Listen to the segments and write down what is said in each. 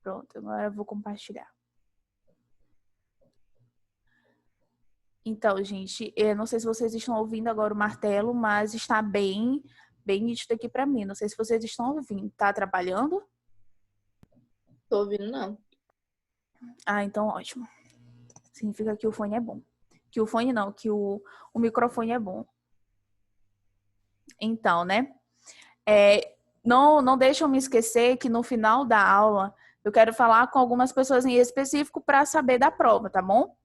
Pronto, agora eu vou compartilhar. Então, gente, eu não sei se vocês estão ouvindo agora o martelo, mas está bem nítido aqui para mim. Não sei se vocês estão ouvindo. Tá atrapalhando? Tô ouvindo, não. Ah, então ótimo. Significa que o fone é bom. Que o fone não, que o microfone é bom. Então, né? Não deixam me esquecer que no final da aula eu quero falar com algumas pessoas em específico para saber da prova, tá bom?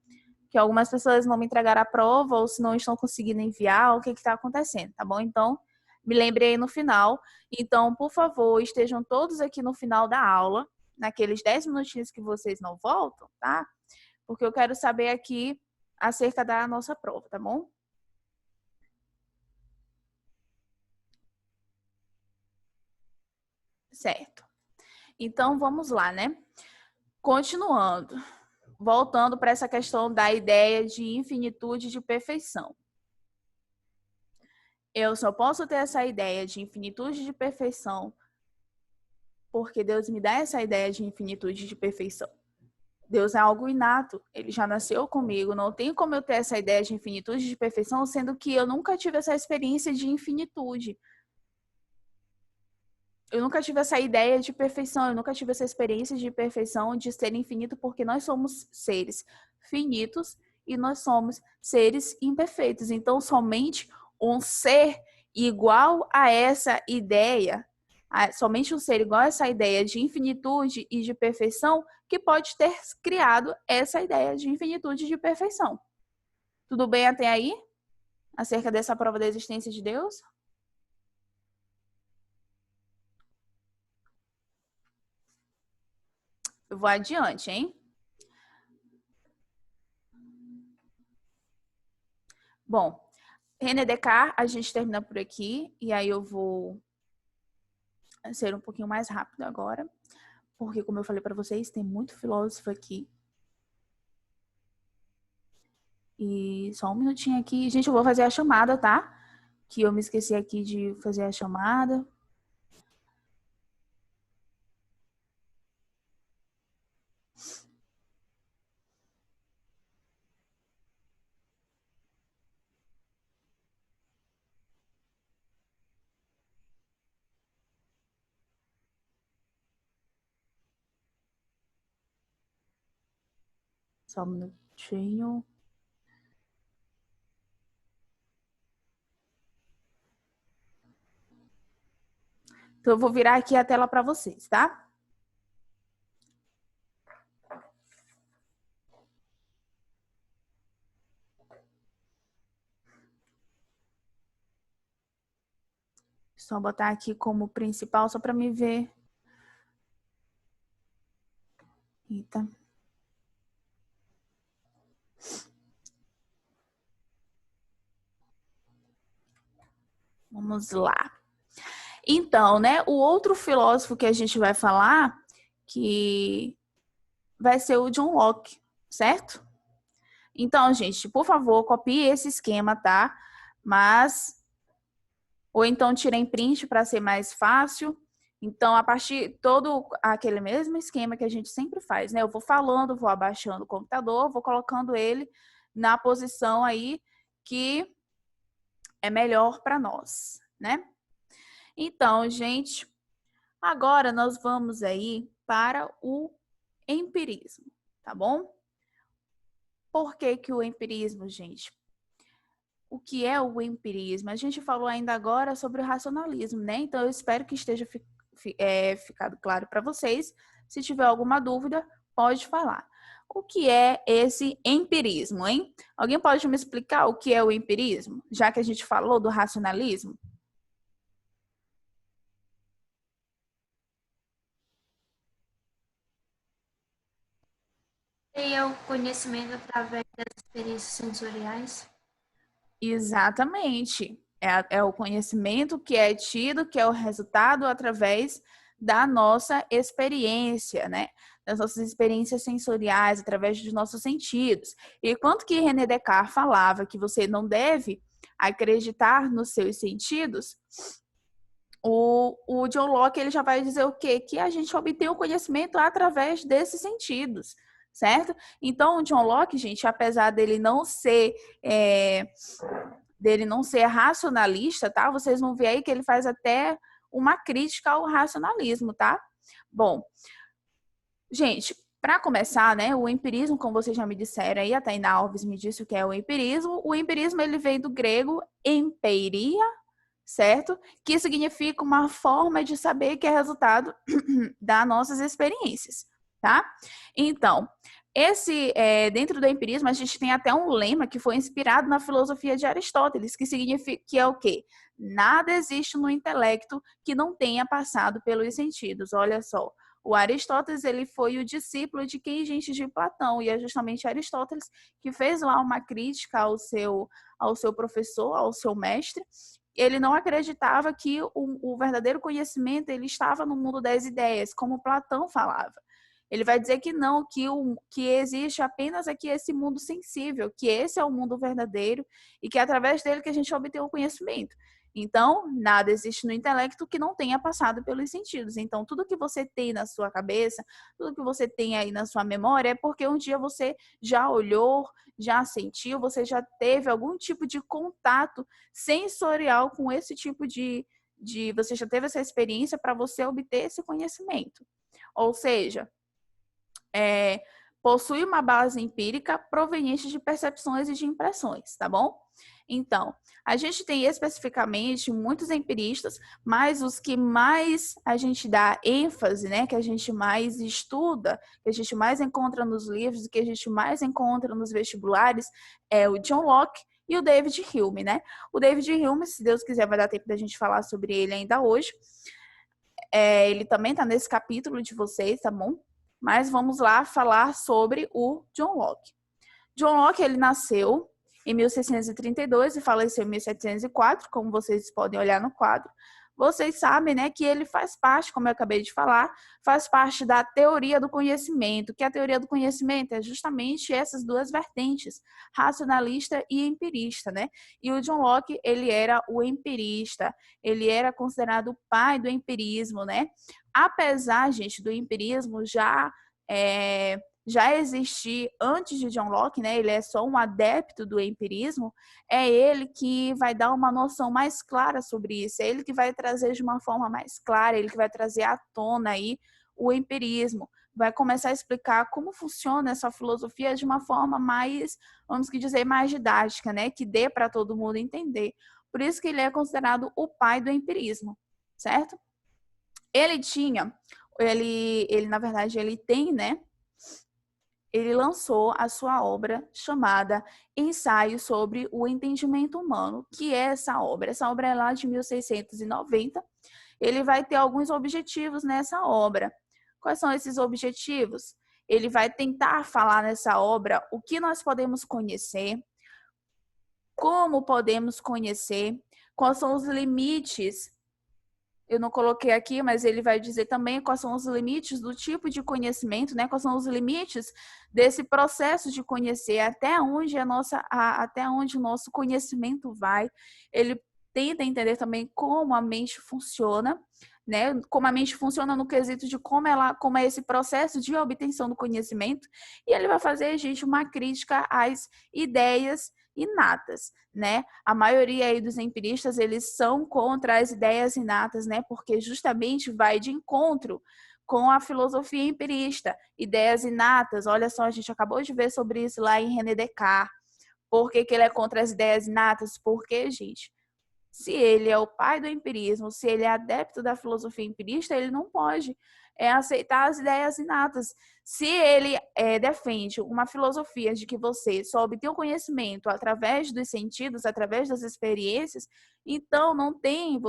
Que algumas pessoas não me entregaram a prova ou se não estão conseguindo enviar, o que está acontecendo, tá bom? Então, me lembrei aí no final. Então, por favor, estejam todos aqui no final da aula, naqueles 10 minutinhos que vocês não voltam, tá? Porque eu quero saber aqui acerca da nossa prova, tá bom? Certo. Então, vamos lá, né? Continuando. Voltando para essa questão da ideia de infinitude de perfeição. Eu só posso ter essa ideia de infinitude de perfeição porque Deus me dá essa ideia de infinitude de perfeição. Deus é algo inato, ele já nasceu comigo, não tem como eu ter essa ideia de infinitude de perfeição, sendo que eu nunca tive essa experiência de infinitude. Eu nunca tive essa ideia de perfeição, eu nunca tive essa experiência de perfeição, de ser infinito, porque nós somos seres finitos e nós somos seres imperfeitos. Então, somente um ser igual a essa ideia, somente um ser igual a essa ideia de infinitude e de perfeição, que pode ter criado essa ideia de infinitude e de perfeição. Tudo bem até aí? Acerca dessa prova da existência de Deus? Eu vou adiante, hein? Bom, René Descartes, a gente termina por aqui, e aí eu vou ser um pouquinho mais rápido agora, porque, como eu falei para vocês, tem muito filósofo aqui. E só um minutinho aqui. Gente, eu vou fazer a chamada, tá? Que eu me esqueci aqui de fazer a chamada. Só um minutinho. Então, eu vou virar aqui a tela para vocês, tá? Só botar aqui como principal, só para me ver. Eita. Vamos lá. Então, né, o outro filósofo que a gente vai falar, que vai ser o John Locke, certo? Então, gente, por favor, copie esse esquema, tá? Mas, ou então tirem print para ser mais fácil. Então, a partir todo aquele mesmo esquema que a gente sempre faz, né? Eu vou falando, vou abaixando o computador, vou colocando ele na posição aí que é melhor para nós, né? Então, gente, agora nós vamos aí para o empirismo, tá bom? Por que que o empirismo, gente? O que é o empirismo? A gente falou ainda agora sobre o racionalismo, né? Então, eu espero que esteja ficado claro para vocês. Se tiver alguma dúvida, pode falar. O que é esse empirismo, hein? Alguém pode me explicar o que é o empirismo? Já que a gente falou do racionalismo? É o conhecimento através das experiências sensoriais. Exatamente. É o conhecimento que é tido, que é o resultado através da nossa experiência, né? Das nossas experiências sensoriais, através dos nossos sentidos. E quanto que René Descartes falava que você não deve acreditar nos seus sentidos, o John Locke ele já vai dizer o quê? Que a gente obtém o conhecimento através desses sentidos, certo? Então, o John Locke, gente, apesar dele não ser racionalista, tá? Vocês vão ver aí que ele faz até uma crítica ao racionalismo, tá? Bom, gente, para começar, né, o empirismo, como vocês já me disseram aí, a Tainá Alves me disse o que é o empirismo. O empirismo, ele vem do grego empiria, certo? Que significa uma forma de saber que é resultado das nossas experiências, tá? Então, dentro do empirismo, a gente tem até um lema que foi inspirado na filosofia de Aristóteles, que significa que é o quê? Nada existe no intelecto que não tenha passado pelos sentidos. Olha só, o Aristóteles ele foi o discípulo de quem, gente? De Platão, e é justamente Aristóteles que fez lá uma crítica ao seu professor, ao seu mestre. Ele não acreditava que o verdadeiro conhecimento ele estava no mundo das ideias, como Platão falava. Ele vai dizer que não, que existe apenas aqui esse mundo sensível, que esse é o mundo verdadeiro e que é através dele que a gente obtém o conhecimento. Então, nada existe no intelecto que não tenha passado pelos sentidos. Então, tudo que você tem na sua cabeça, tudo que você tem aí na sua memória é porque um dia você já olhou, já sentiu, você já teve algum tipo de contato sensorial com esse tipo você já teve essa experiência para você obter esse conhecimento. Ou seja, possui uma base empírica proveniente de percepções e de impressões, tá bom? Então, a gente tem especificamente muitos empiristas, mas os que mais a gente dá ênfase, né, que a gente mais estuda, que a gente mais encontra nos livros, que a gente mais encontra nos vestibulares, é o John Locke e o David Hume, né? O David Hume, se Deus quiser, vai dar tempo da gente falar sobre ele ainda hoje. Ele também está nesse capítulo de vocês, tá bom? Mas vamos lá falar sobre o John Locke. John Locke, ele nasceu em 1632 e faleceu em 1704, como vocês podem olhar no quadro. Vocês sabem, né, que ele faz parte, como eu acabei de falar, faz parte da teoria do conhecimento, que a teoria do conhecimento é justamente essas duas vertentes, racionalista e empirista, né? E o John Locke, ele era o empirista, ele era considerado o pai do empirismo, né? Apesar, gente, do empirismo já existir antes de John Locke, né? Ele é só um adepto do empirismo, é ele que vai dar uma noção mais clara sobre isso, é ele que vai trazer de uma forma mais clara, ele que vai trazer à tona aí o empirismo, vai começar a explicar como funciona essa filosofia de uma forma mais, vamos dizer, mais didática, né? Que dê para todo mundo entender. Por isso que ele é considerado o pai do empirismo, certo? Na verdade, ele tem, né? Ele lançou a sua obra chamada Ensaio sobre o Entendimento Humano, que é essa obra. Essa obra é lá de 1690. Ele vai ter alguns objetivos nessa obra. Quais são esses objetivos? Ele vai tentar falar nessa obra o que nós podemos conhecer, como podemos conhecer, quais são os limites. Eu não coloquei aqui, mas ele vai dizer também quais são os limites do tipo de conhecimento, né? Quais são os limites desse processo de conhecer, até onde o nosso conhecimento vai. Ele tenta entender também como a mente funciona, né? Como a mente funciona no quesito de como é esse processo de obtenção do conhecimento. E ele vai fazer, gente, uma crítica às ideias inatas, né? A maioria aí dos empiristas, eles são contra as ideias inatas, né? Porque justamente vai de encontro com a filosofia empirista. Ideias inatas, olha só, a gente acabou de ver sobre isso lá em René Descartes. Por que ele é contra as ideias inatas? Porque, gente, se ele é o pai do empirismo, se ele é adepto da filosofia empirista, ele não pode aceitar as ideias inatas. Se ele defende uma filosofia de que você só obtém o conhecimento através dos sentidos, através das experiências, então não tem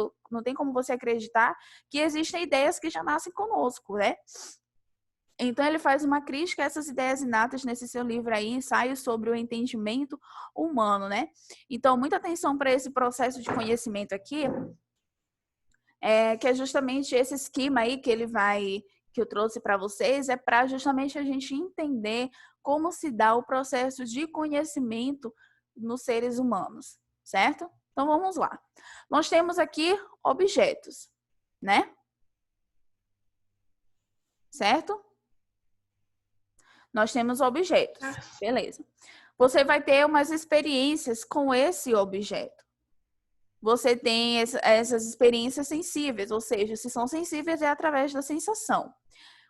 como você acreditar que existem ideias que já nascem conosco, né? Então, ele faz uma crítica a essas ideias inatas nesse seu livro aí, Ensaio sobre o Entendimento Humano, né? Então, muita atenção para esse processo de conhecimento aqui, que é justamente esse esquema aí que eu trouxe para vocês, é para justamente a gente entender como se dá o processo de conhecimento nos seres humanos, certo? Então, vamos lá. Nós temos aqui objetos. né? Certo? Nós temos objetos, beleza. Você vai ter umas experiências com esse objeto. Você tem essas experiências sensíveis, ou seja, se são sensíveis é através da sensação.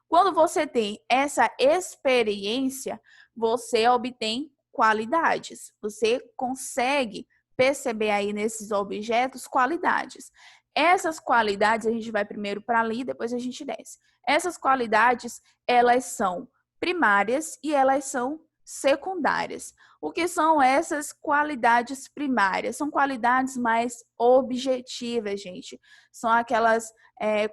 Quando você tem essa experiência, você obtém qualidades. Você consegue perceber aí nesses objetos qualidades. Essas qualidades, a gente vai primeiro para ali, depois a gente desce. Essas qualidades, elas são primárias e elas são secundárias. O que são essas qualidades primárias? São qualidades mais objetivas, gente. São aquelas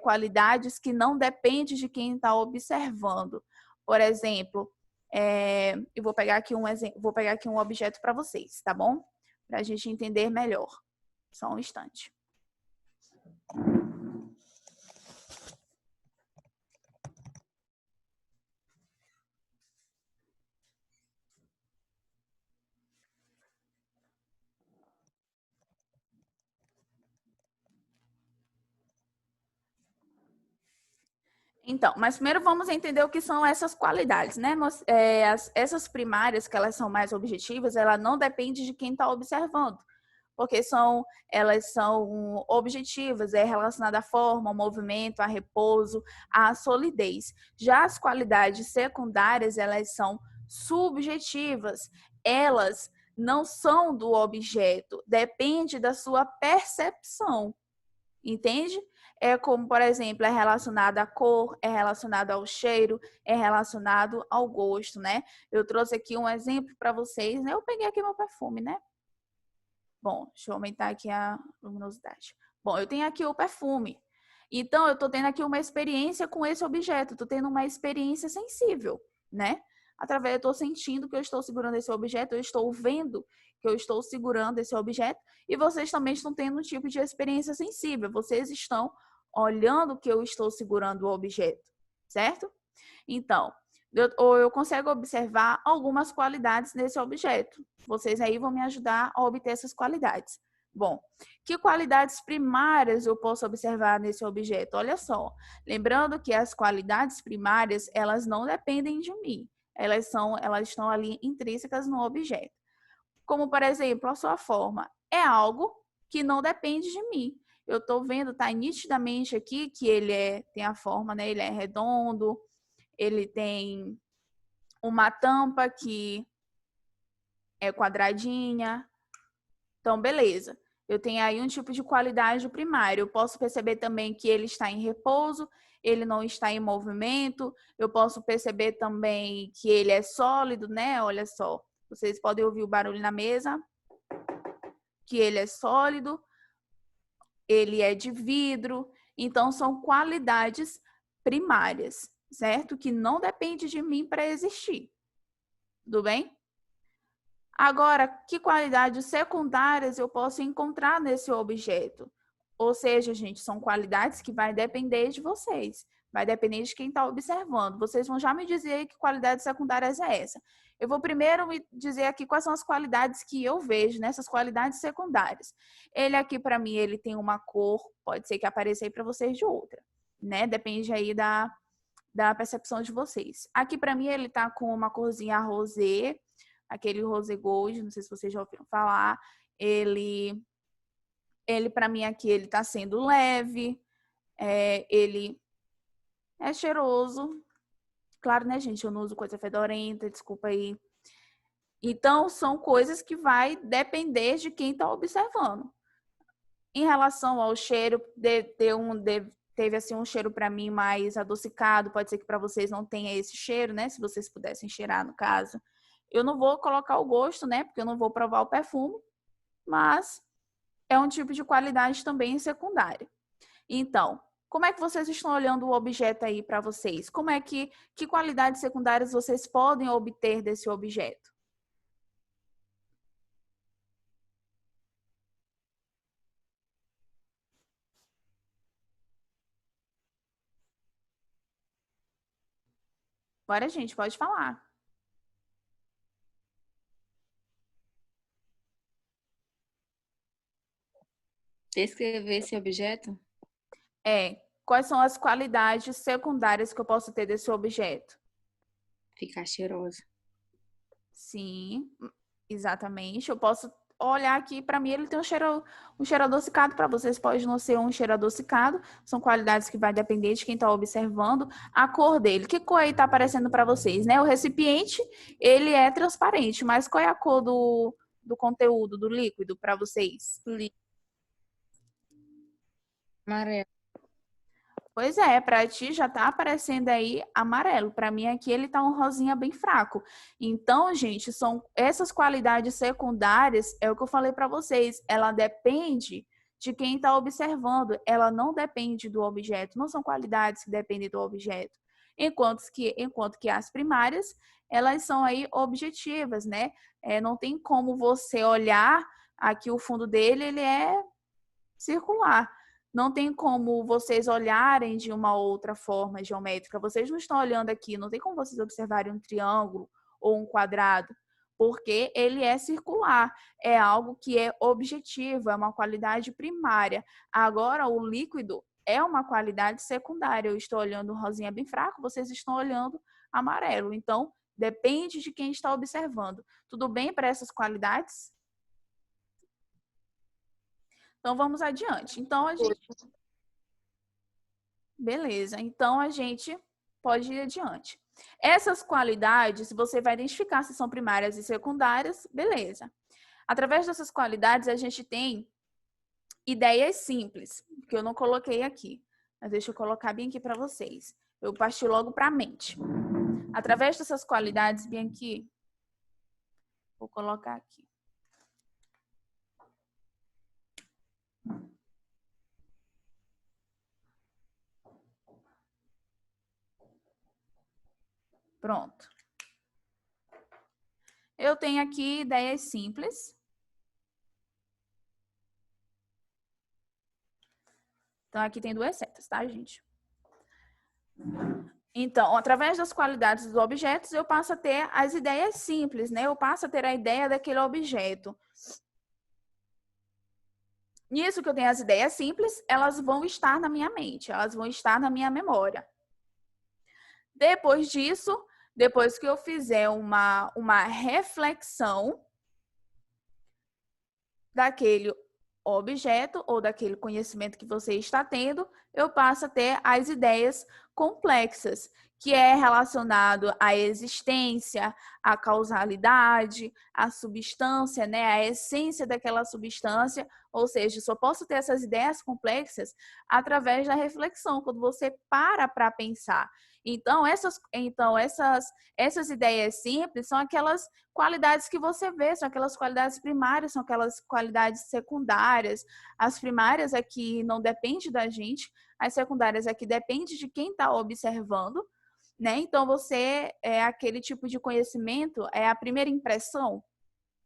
qualidades que não dependem de quem está observando. Por exemplo, eu vou pegar aqui um objeto para vocês, tá bom? Para a gente entender melhor. Só um instante. Então, mas primeiro vamos entender o que são essas qualidades, né? Essas primárias, que elas são mais objetivas, ela não depende de quem está observando, porque elas são objetivas, é relacionada à forma, ao movimento, a repouso, à solidez. Já as qualidades secundárias, elas são subjetivas, elas não são do objeto, depende da sua percepção, entende? É como, por exemplo, é relacionado à cor, é relacionado ao cheiro, é relacionado ao gosto, né? Eu trouxe aqui um exemplo para vocês, né? Eu peguei aqui meu perfume, né? Bom, deixa eu aumentar aqui a luminosidade. Bom, eu tenho aqui o perfume. Então, eu estou tendo aqui uma experiência com esse objeto, estou tendo uma experiência sensível, né? Através, eu estou sentindo que eu estou segurando esse objeto, eu estou vendo que eu estou segurando esse objeto, e vocês também estão tendo um tipo de experiência sensível. Vocês estão olhando que eu estou segurando o objeto, certo? Então, eu consigo observar algumas qualidades nesse objeto. Vocês aí vão me ajudar a obter essas qualidades. Bom, que qualidades primárias eu posso observar nesse objeto? Olha só, lembrando que as qualidades primárias, elas não dependem de mim. Elas estão ali intrínsecas no objeto. Como, por exemplo, a sua forma. É algo que não depende de mim. Eu estou vendo, tá nitidamente aqui que tem a forma, né? Ele é redondo, ele tem uma tampa que é quadradinha. Então, beleza. Eu tenho aí um tipo de qualidade primária. Eu posso perceber também que ele está em repouso, ele não está em movimento. Eu posso perceber também que ele é sólido, né? Olha só. Vocês podem ouvir o barulho na mesa. Que ele é sólido, ele é de vidro. Então, são qualidades primárias, certo? Que não depende de mim para existir. Tudo bem? Agora, que qualidades secundárias eu posso encontrar nesse objeto? Ou seja, gente, são qualidades que vai depender de vocês. Vai depender de quem está observando. Vocês vão já me dizer que qualidades secundárias é essa. Eu vou primeiro me dizer aqui quais são as qualidades que eu vejo nessas qualidades secundárias. Ele aqui, para mim, ele tem uma cor, pode ser que apareça aí para vocês de outra, né? Depende aí da percepção de vocês. Aqui, para mim, ele tá com uma corzinha rosé, aquele rosé gold, não sei se vocês já ouviram falar. Ele para mim aqui, ele tá sendo leve, ele é cheiroso. Claro, né, gente? Eu não uso coisa fedorenta, desculpa aí. Então, são coisas que vai depender de quem tá observando. Em relação ao cheiro, teve assim um cheiro para mim mais adocicado, pode ser que para vocês não tenha esse cheiro, né? Se vocês pudessem cheirar, no caso. Eu não vou colocar o gosto, né? Porque eu não vou provar o perfume, mas é um tipo de qualidade também secundária. Então, como é que vocês estão olhando o objeto aí para vocês? Que qualidades secundárias vocês podem obter desse objeto? Agora, gente, pode falar. Descrever esse objeto? É, quais são as qualidades secundárias que eu posso ter desse objeto? Ficar cheirosa. Sim, exatamente. Eu posso olhar aqui, para mim ele tem um cheiro adocicado, para vocês pode não ser um cheiro adocicado, são qualidades que vai depender de quem está observando. A cor dele, que cor aí está aparecendo para vocês, né? O recipiente, ele é transparente, mas qual é a cor do conteúdo, do líquido para vocês? Amarelo. Pois é, para ti já tá aparecendo aí amarelo. Para mim aqui ele tá um rosinha bem fraco. Então, gente, são essas qualidades secundárias, é o que eu falei para vocês, ela depende de quem está observando, ela não depende do objeto, não são qualidades que dependem do objeto. Enquanto que as primárias, elas são aí objetivas, né? Não tem como você olhar aqui o fundo dele, ele é circular. Não tem como vocês olharem de uma outra forma geométrica. Vocês não estão olhando aqui, não tem como vocês observarem um triângulo ou um quadrado, porque ele é circular. É algo que é objetivo, é uma qualidade primária. Agora, o líquido é uma qualidade secundária. Eu estou olhando rosinha bem fraco, vocês estão olhando amarelo. Então, depende de quem está observando. Tudo bem para essas qualidades? Então, vamos adiante. Então, a gente... Beleza. Então, a gente pode ir adiante. Essas qualidades, você vai identificar se são primárias e secundárias, beleza. Através dessas qualidades, a gente tem ideias simples, que eu não coloquei aqui. Mas deixa eu colocar bem aqui para vocês. Eu parti logo para a mente. Através dessas qualidades, bem aqui, vou colocar aqui. Pronto. Eu tenho aqui ideias simples. Então, aqui tem duas setas, tá, gente? Então, através das qualidades dos objetos, eu passo a ter as ideias simples, né? Eu passo a ter a ideia daquele objeto. Nisso que eu tenho as ideias simples, elas vão estar na minha mente, elas vão estar na minha memória. Depois disso, depois que eu fizer uma reflexão daquele objeto ou daquele conhecimento que você está tendo, eu passo a ter as ideias complexas, que é relacionado à existência, à causalidade, à substância, né, à essência daquela substância, ou seja, só posso ter essas ideias complexas através da reflexão, quando você para pensar. Então, essas ideias simples são aquelas qualidades que você vê, são aquelas qualidades primárias, são aquelas qualidades secundárias. As primárias é que não depende da gente, as secundárias é que depende de quem está observando, né? Então, você é aquele tipo de conhecimento, é a primeira impressão,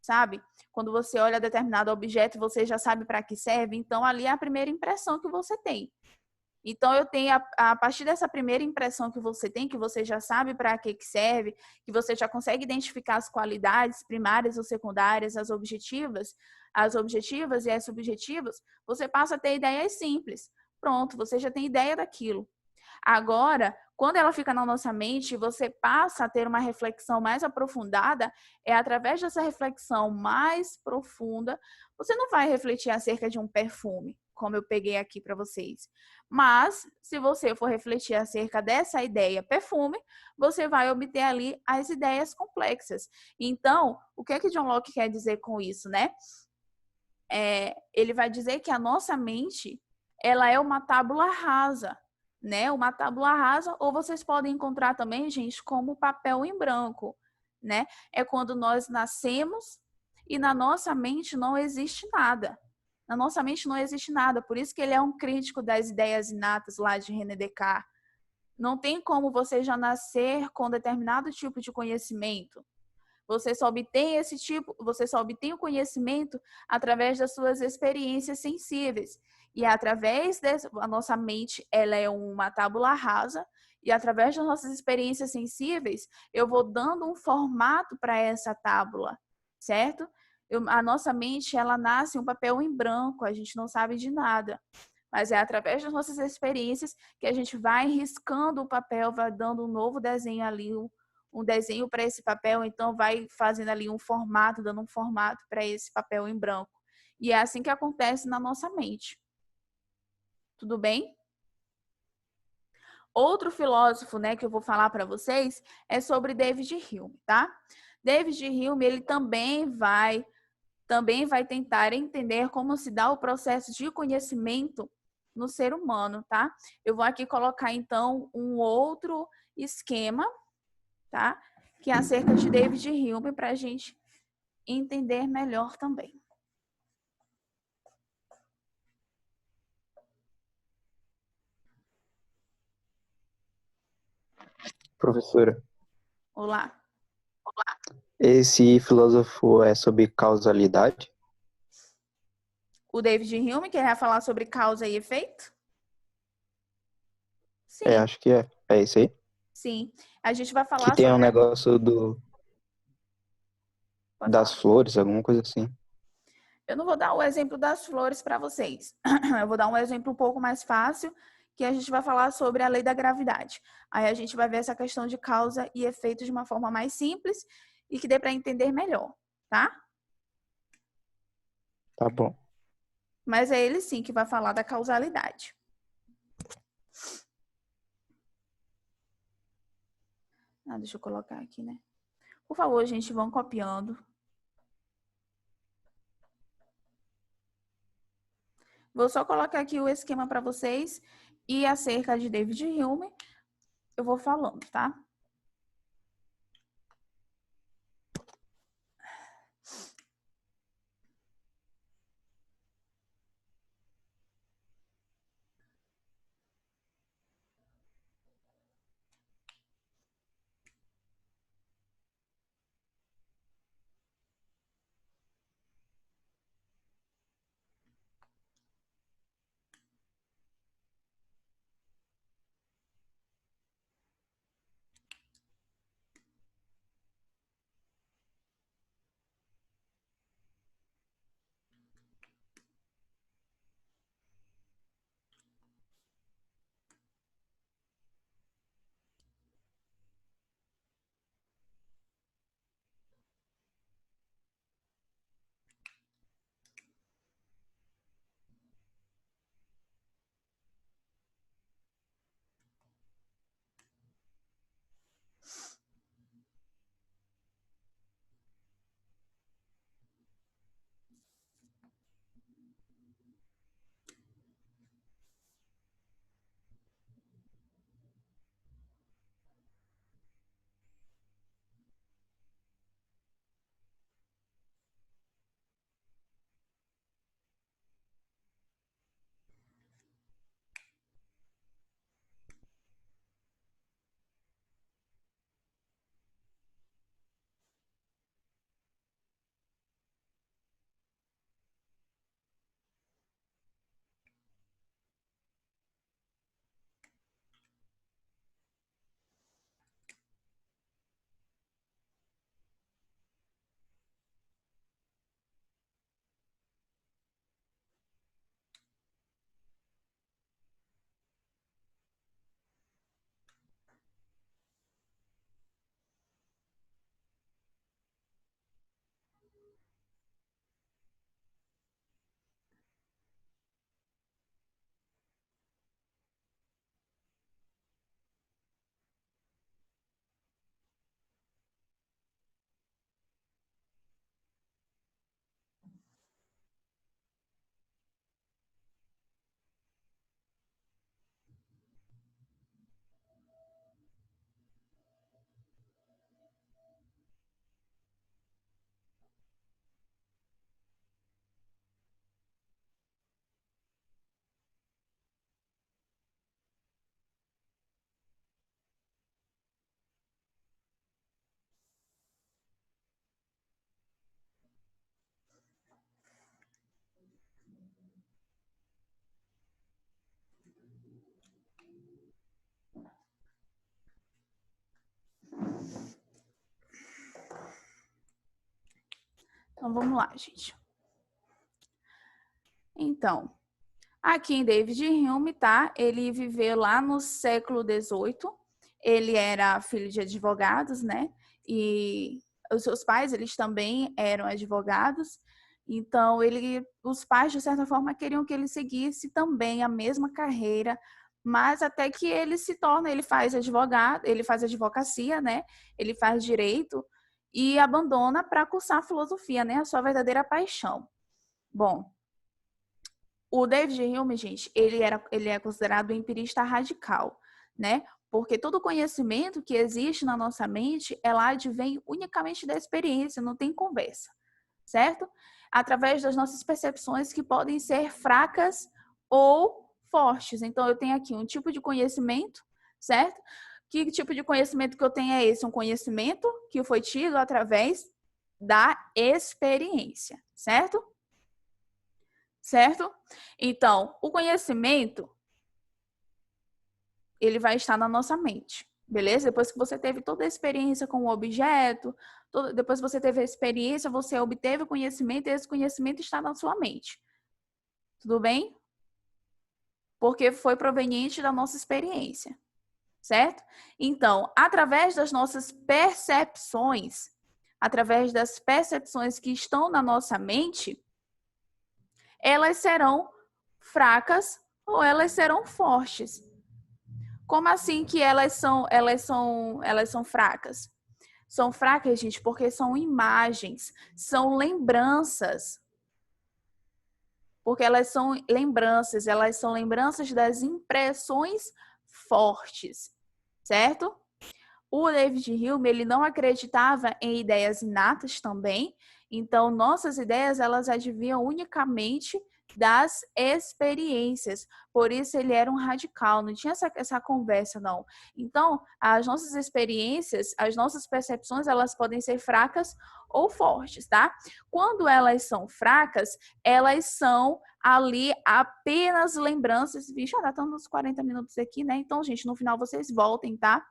sabe? Quando você olha determinado objeto, você já sabe para que serve, então ali é a primeira impressão que você tem. Então, eu tenho, a partir dessa primeira impressão que você tem, que você já sabe para que serve, que você já consegue identificar as qualidades primárias ou secundárias, as objetivas e as subjetivas, você passa a ter ideias simples. Pronto, você já tem ideia daquilo. Agora, quando ela fica na nossa mente, você passa a ter uma reflexão mais aprofundada, é através dessa reflexão mais profunda, você não vai refletir acerca de um perfume, como eu peguei aqui para vocês. Mas, se você for refletir acerca dessa ideia perfume, você vai obter ali as ideias complexas. Então, o que é que John Locke quer dizer com isso, né? Ele vai dizer que a nossa mente, ela é uma tábula rasa, né? Uma tábula rasa, ou vocês podem encontrar também, gente, como papel em branco, né? É quando nós nascemos e na nossa mente não existe nada. Na nossa mente não existe nada, por isso que ele é um crítico das ideias inatas lá de René Descartes. Não tem como você já nascer com determinado tipo de conhecimento. Você só obtém o conhecimento através das suas experiências sensíveis. E através a nossa mente, ela é uma tábula rasa, e através das nossas experiências sensíveis, eu vou dando um formato para essa tábula, certo? A nossa mente, ela nasce um papel em branco, a gente não sabe de nada. Mas é através das nossas experiências que a gente vai riscando o papel, vai dando um novo desenho ali, um desenho para esse papel, então vai fazendo ali um formato, dando um formato para esse papel em branco. E é assim que acontece na nossa mente. Tudo bem? Outro filósofo, né, que eu vou falar para vocês é sobre David Hume, tá? David Hume, ele também vai tentar entender como se dá o processo de conhecimento no ser humano, tá? Eu vou aqui colocar, então, um outro esquema, tá? Que é acerca de David Hume, para a gente entender melhor também. Professora, Olá. esse filósofo é sobre causalidade? O David Hume, que vai falar sobre causa e efeito? É, Sim, acho que é. É isso aí? sim. A gente vai Que falar tem um sobre... negócio Pode das falar. flores, alguma coisa assim. Eu não vou dar o exemplo das flores para vocês. Eu vou dar um exemplo um pouco mais fácil, que a gente vai falar sobre a lei da gravidade. Aí a gente vai ver essa questão de causa e efeito de uma forma mais simples e que dê para entender melhor, tá? Tá bom. Mas é ele sim que vai falar da causalidade. Deixa eu colocar aqui, né? Por favor, gente, vão copiando. Vou só colocar aqui o esquema para vocês e acerca de David Hume, eu vou falando, tá? Então, vamos lá, gente. Então, Aqui em David Hume, tá? Ele viveu lá no século XVIII. Ele era filho de advogados, né? E os seus pais, eles também eram advogados. Então, os pais, de certa forma, queriam que ele seguisse também a mesma carreira, mas até que ele faz advogado, ele faz advocacia, né? Ele faz direito e abandona para cursar filosofia, né? A sua verdadeira paixão. Bom, o David Hume, gente, ele é considerado um empirista radical, né? Porque todo conhecimento que existe na nossa mente, ela advém unicamente da experiência, não tem conversa, certo? Através das nossas percepções que podem ser fracas ou fortes. Então, eu tenho aqui um tipo de conhecimento, certo? Que tipo de conhecimento que eu tenho é esse? Um conhecimento que foi tido através da experiência, certo? Certo? Então, o conhecimento, ele vai estar na nossa mente, beleza? Depois que você teve toda a experiência com o objeto, depois que você teve a experiência, você obteve o conhecimento e esse conhecimento está na sua mente. Tudo bem? Porque foi proveniente da nossa experiência, certo? Então, através das nossas percepções, através das percepções que estão na nossa mente, elas serão fracas ou elas serão fortes. Como assim que elas são fracas? São fracas, gente, porque são imagens, são lembranças. Porque elas são lembranças das impressões fortes, certo? O David Hume, ele não acreditava em ideias inatas também, então nossas ideias, elas advinham unicamente das experiências, por isso ele era um radical, não tinha essa conversa, não. Então, as nossas experiências, as nossas percepções, elas podem ser fracas ou fortes, tá? Quando elas são fracas, elas são ali apenas lembranças, vixe, já estamos nos 40 minutos aqui, né? Então, gente, no final vocês voltem, tá?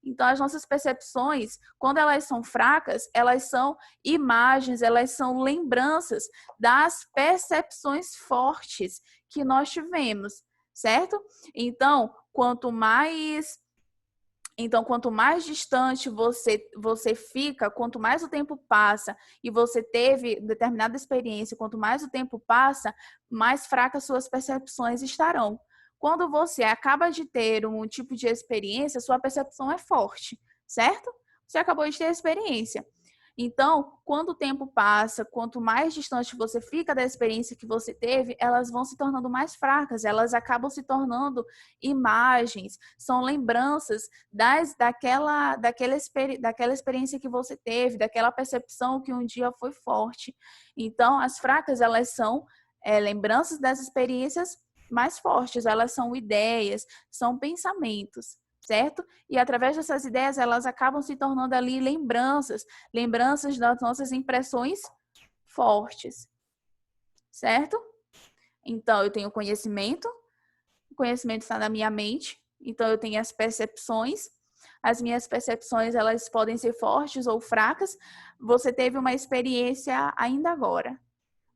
Então, as nossas percepções, quando elas são fracas, elas são imagens, elas são lembranças das percepções fortes que nós tivemos, certo? Então, quanto mais distante você fica, quanto mais o tempo passa e você teve determinada experiência, quanto mais o tempo passa, mais fracas suas percepções estarão. Quando você acaba de ter um tipo de experiência, sua percepção é forte, certo? Você acabou de ter a experiência. Então, quando o tempo passa, quanto mais distante você fica da experiência que você teve, elas vão se tornando mais fracas, elas acabam se tornando imagens, são lembranças daquela experiência que você teve, daquela percepção que um dia foi forte. Então, as fracas, elas são lembranças das experiências mais fortes, elas são ideias, são pensamentos, certo? E através dessas ideias, elas acabam se tornando ali lembranças das nossas impressões fortes, certo? Então, eu tenho conhecimento, o conhecimento está na minha mente, então eu tenho as percepções, as minhas percepções, elas podem ser fortes ou fracas. Você teve uma experiência ainda agora,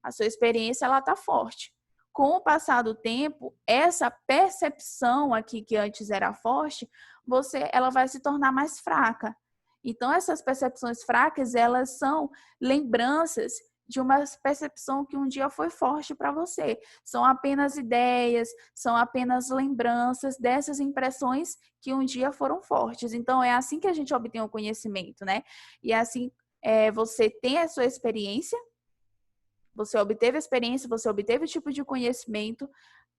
a sua experiência, ela está forte. Com o passar do tempo, essa percepção aqui que antes era forte, ela vai se tornar mais fraca. Então, essas percepções fracas, elas são lembranças de uma percepção que um dia foi forte para você. São apenas ideias, são apenas lembranças dessas impressões que um dia foram fortes. Então, é assim que a gente obtém o conhecimento, né? E assim, você tem a sua experiência, você obteve a experiência, você obteve o tipo de conhecimento,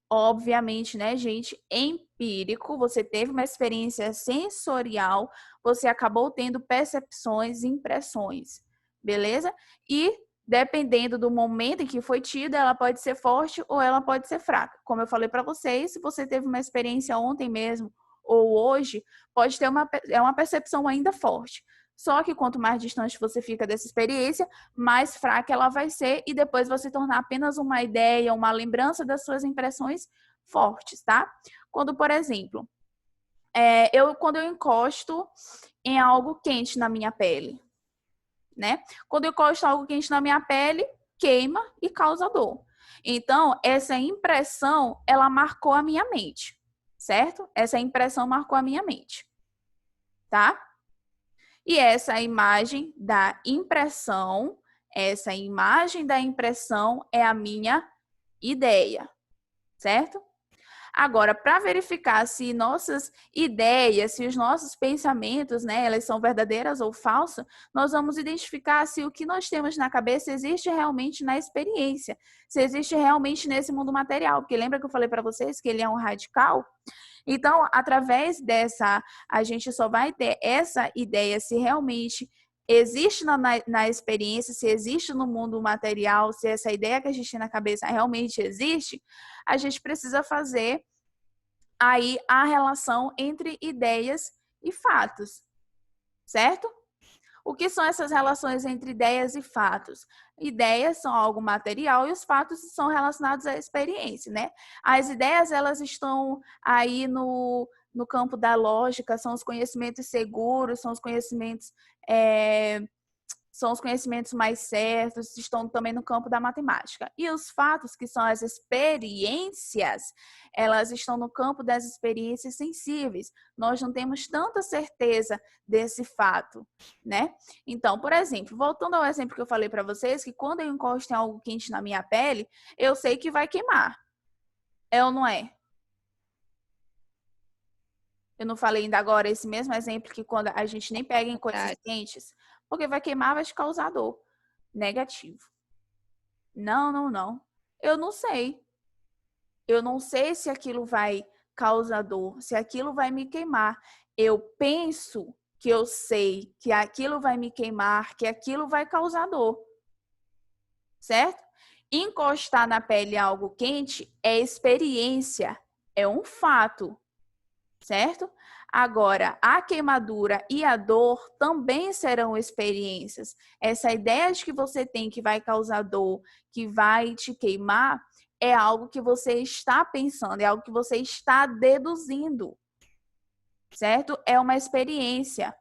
obviamente, né, gente, empírico, você teve uma experiência sensorial, você acabou tendo percepções e impressões, beleza? E dependendo do momento em que foi tida, ela pode ser forte ou ela pode ser fraca. Como eu falei para vocês, se você teve uma experiência ontem mesmo ou hoje, pode ter uma percepção ainda forte. Só que quanto mais distante você fica dessa experiência, mais fraca ela vai ser e depois vai se tornar apenas uma ideia, uma lembrança das suas impressões fortes, tá? Quando, por exemplo, quando eu encosto em algo quente na minha pele, né? Quando eu encosto em algo quente na minha pele, queima e causa dor. Então, essa impressão, ela marcou a minha mente, certo? Essa impressão marcou a minha mente, tá? E essa imagem da impressão é a minha ideia, certo? Agora, para verificar se nossas ideias, se os nossos pensamentos, né, elas são verdadeiras ou falsas, nós vamos identificar se o que nós temos na cabeça existe realmente na experiência, se existe realmente nesse mundo material. Porque lembra que eu falei para vocês que ele é um radical? Então, através dessa, a gente só vai ter essa ideia se realmente existe na experiência, se existe no mundo material, se essa ideia que a gente tem na cabeça realmente existe, a gente precisa fazer aí a relação entre ideias e fatos, certo? O que são essas relações entre ideias e fatos? Ideias são algo material e os fatos são relacionados à experiência, né? As ideias, elas estão aí no campo da lógica, são os conhecimentos seguros, são os conhecimentos mais certos, estão também no campo da matemática. E os fatos, que são as experiências, elas estão no campo das experiências sensíveis. Nós não temos tanta certeza desse fato, né? Então, por exemplo, voltando ao exemplo que eu falei para vocês, que quando eu encosto em algo quente na minha pele, eu sei que vai queimar. É ou não é? Eu não falei ainda agora esse mesmo exemplo que quando a gente nem pega em coisas quentes, porque vai queimar, vai te causar dor. Negativo. Não. Eu não sei. Eu não sei se aquilo vai causar dor, se aquilo vai me queimar. Eu penso que eu sei que aquilo vai me queimar, que aquilo vai causar dor. Certo? Encostar na pele algo quente é experiência, é um fato. Certo? Agora, a queimadura e a dor também serão experiências. Essa ideia de que você tem que vai causar dor, que vai te queimar, é algo que você está pensando, é algo que você está deduzindo. Certo? É uma experiência.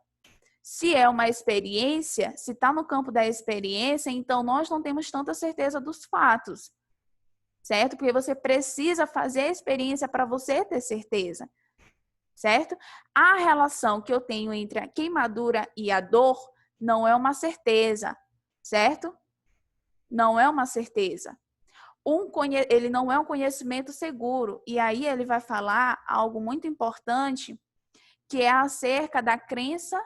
Se é uma experiência, se está no campo da experiência, então nós não temos tanta certeza dos fatos. Certo? Porque você precisa fazer a experiência para você ter certeza. Certo? A relação que eu tenho entre a queimadura e a dor não é uma certeza, certo? Não é uma certeza. Ele não é um conhecimento seguro. E aí ele vai falar algo muito importante, que é acerca da crença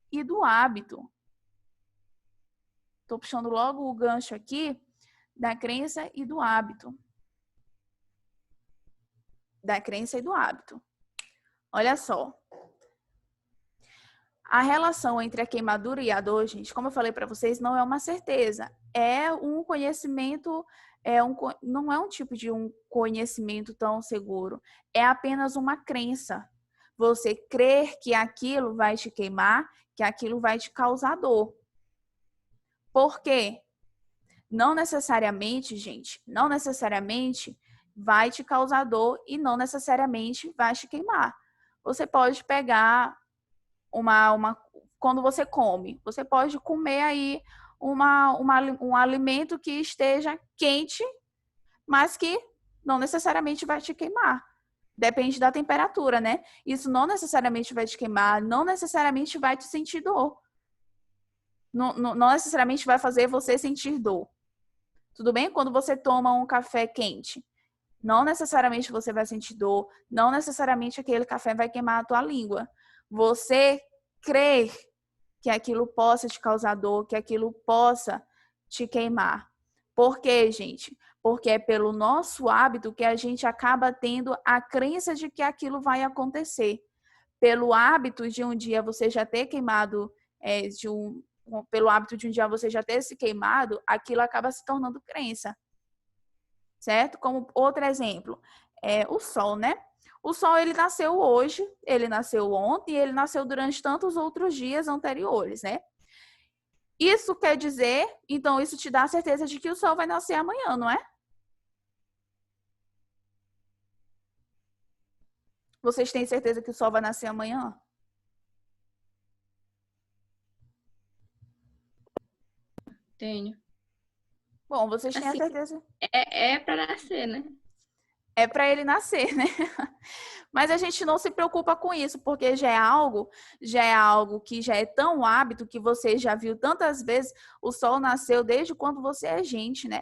e do hábito. Estou puxando logo o gancho aqui da crença e do hábito. Da crença e do hábito. Olha só. A relação entre a queimadura e a dor, gente, como eu falei para vocês, não é uma certeza. É um conhecimento, não é um tipo de um conhecimento tão seguro. É apenas uma crença. Você crer que aquilo vai te queimar, que aquilo vai te causar dor. Por quê? Não necessariamente, gente, não necessariamente vai te causar dor e não necessariamente vai te queimar. Você pode pegar quando você come, você pode comer aí um alimento que esteja quente, mas que não necessariamente vai te queimar. Depende da temperatura, né? Isso não necessariamente vai te queimar, não necessariamente vai te sentir dor. Não necessariamente vai fazer você sentir dor. Tudo bem? Quando você toma um café quente, não necessariamente você vai sentir dor, não necessariamente aquele café vai queimar a tua língua. Você crer que aquilo possa te causar dor, que aquilo possa te queimar. Por quê, gente? Porque é pelo nosso hábito que a gente acaba tendo a crença de que aquilo vai acontecer. Pelo hábito de um dia você já ter queimado, pelo hábito de um dia você já ter se queimado, aquilo acaba se tornando crença. Certo? Como outro exemplo, o sol, né? O sol, ele nasceu hoje, ele nasceu ontem, ele nasceu durante tantos outros dias anteriores, né? Isso quer dizer, então isso te dá a certeza de que o sol vai nascer amanhã, não é? Vocês têm certeza que o sol vai nascer amanhã? Tenho. Bom, vocês têm a Assim, certeza. é para nascer, né? É para ele nascer, né? Mas a gente não se preocupa com isso, porque já é algo que já é tão hábito que você já viu tantas vezes. O sol nasceu desde quando você é gente, né?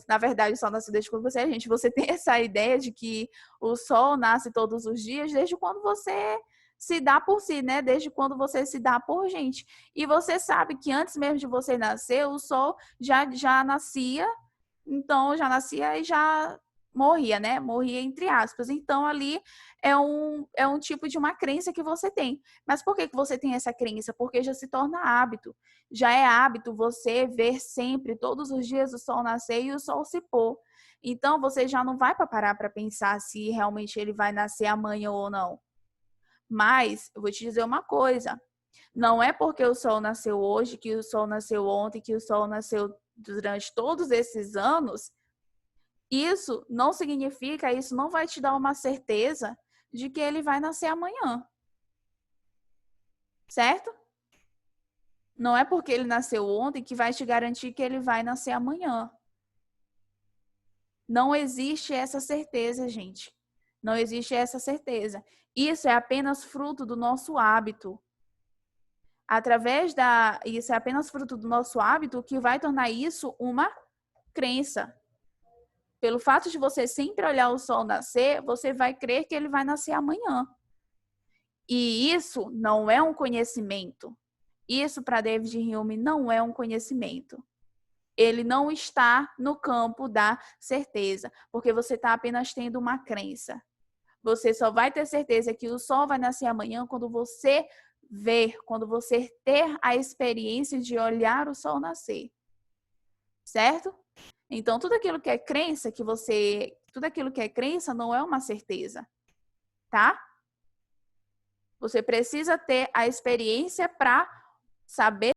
Na verdade, o sol nasceu desde quando você é gente. Você tem essa ideia de que o sol nasce todos os dias desde quando você se dá por si, né? Desde quando você se dá por gente. E você sabe que antes mesmo de você nascer, o sol já nascia, então já nascia e já morria, né? Morria entre aspas. Então, ali é um tipo de uma crença que você tem. Mas por que você tem essa crença? Porque já se torna hábito. Já é hábito você ver sempre, todos os dias, o sol nascer e o sol se pôr. Então, você já não vai parar para pensar se realmente ele vai nascer amanhã ou não. Mas, eu vou te dizer uma coisa. Não é porque o sol nasceu hoje, que o sol nasceu ontem, que o sol nasceu durante todos esses anos, isso não significa, isso não vai te dar uma certeza de que ele vai nascer amanhã. Certo? Não é porque ele nasceu ontem que vai te garantir que ele vai nascer amanhã. Não existe essa certeza, gente. Não existe essa certeza. Isso é apenas fruto do nosso hábito. Isso é apenas fruto do nosso hábito que vai tornar isso uma crença. Pelo fato de você sempre olhar o sol nascer, você vai crer que ele vai nascer amanhã. E isso não é um conhecimento. Isso, para David Hume, não é um conhecimento. Ele não está no campo da certeza, porque você está apenas tendo uma crença. Você só vai ter certeza que o sol vai nascer amanhã quando você ver, quando você ter a experiência de olhar o sol nascer. Certo? Então, tudo aquilo que é crença tudo aquilo que é crença não é uma certeza, tá? Você precisa ter a experiência para saber